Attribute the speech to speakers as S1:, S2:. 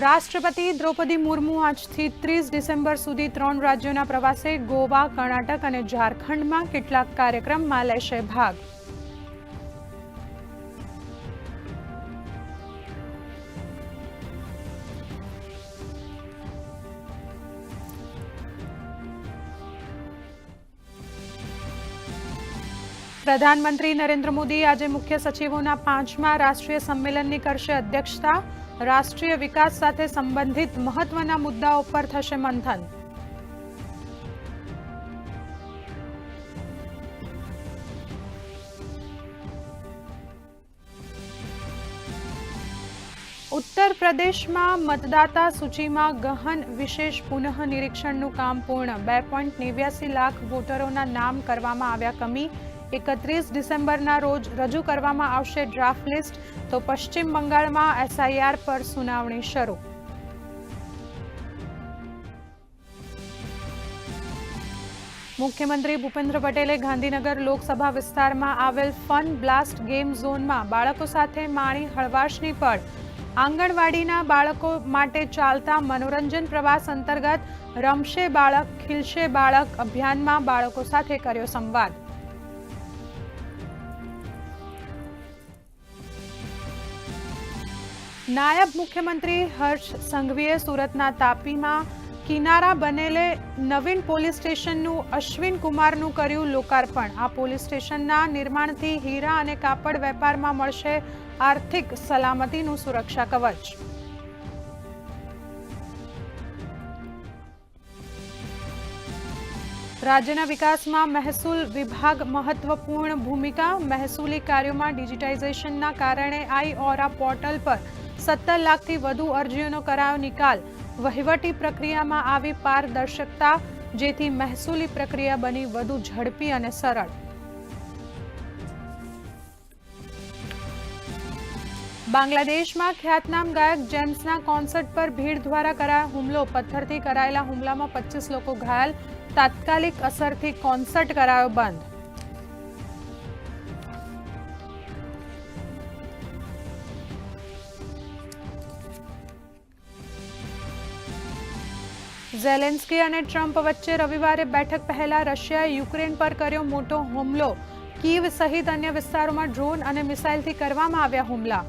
S1: રાષ્ટ્રપતિ દ્રૌપદી મુર્મુ આજથી 30 ડિસેમ્બર સુધી 3 રાજ્યોના પ્રવાસે ગોવા, કર્ણાટક અને ઝારખંડમાં કેટલાક કાર્યક્રમમાં લેશે ભાગ. પ્રધાનમંત્રી નરેન્દ્ર મોદી આજે મુખ્ય સચિવોના 5મા રાષ્ટ્રીય સંમેલનની કરશે અધ્યક્ષતા. રાષ્ટ્રીય વિકાસ સાથે સંબંધિત મહત્વના મુદ્દાઓ પર થશે મંથન. ઉત્તર પ્રદેશમાં મતદાતા સૂચિમાં ગહન વિશેષ પુનઃ નિરીક્ષણનું કામ પૂર્ણ. 2.89 લાખ વોટરોના નામ કરવામાં આવ્યા કમી. 31 ડિસેમ્બરના રોજ રજૂ કરવામાં આવશે ડ્રાફ્ટ લિસ્ટ. તો પશ્ચિમ બંગાળમાં SIR પર સુનાવણી શરૂ. મુખ્યમંત્રી ભૂપેન્દ્ર પટેલે ગાંધીનગર લોકસભા વિસ્તારમાં આવેલ ફન બ્લાસ્ટ ગેમ ઝોનમાં બાળકો સાથે માણી હળવાશની પળ. આંગણવાડીના બાળકો માટે ચાલતા મનોરંજન પ્રવાસ અંતર્ગત રમશે બાળક ખીલશે બાળક અભિયાનમાં બાળકો સાથે કર્યો સંવાદ. નાયબ મુખ્યમંત્રી હર્ષ સંઘવીએ સુરતના તાપીમાં કિનારા બનેલે નવીન પોલીસ સ્ટેશનનું અશ્વિન કુમારનું કર્યું લોકાર્પણ. આ પોલીસ સ્ટેશનના નિર્માણથી હીરા અને કાપડ વેપારમાં મળશે આર્થિક સલામતીનું સુરક્ષા કવચ. રાજ્યના વિકાસમાં મહેસૂલ વિભાગ મહત્વપૂર્ણ ભૂમિકા. મહેસૂલી કાર્યોમાં ડિજિટાઇઝેશનના કારણે આઈ-ઓરા પોર્ટલ પર 17 લાખથી વધુ અરજીઓનો કરાયો નિકાલ. વહીવટી પ્રક્રિયામાં આવી પારદર્શકતા, જેથી મહેસૂલી પ્રક્રિયા બની વધુ ઝડપી અને સરળ. બાંગ્લાદેશમાં ખ્યાતનામ ગાયક જેમ્સના કોન્સર્ટ પર ભીડ દ્વારા કરાયો હુમલો. પથ્થરથી કરાયેલા હુમલામાં 25 લોકો ઘાયલ. તાત્કાલિક અસરથી કોન્સર્ટ કરાયો બંધ. ઝેલેન્સ્કી અને ટ્રમ્પ વચ્ચે રવિવારે બેઠક પહેલા રશિયાએ યુક્રેન પર કર્યો મોટો હુમલો. કીવ સહિત અન્ય વિસ્તારોમાં ડ્રોન અને મિસાઇલથી કરવામાં આવ્યા હુમલા.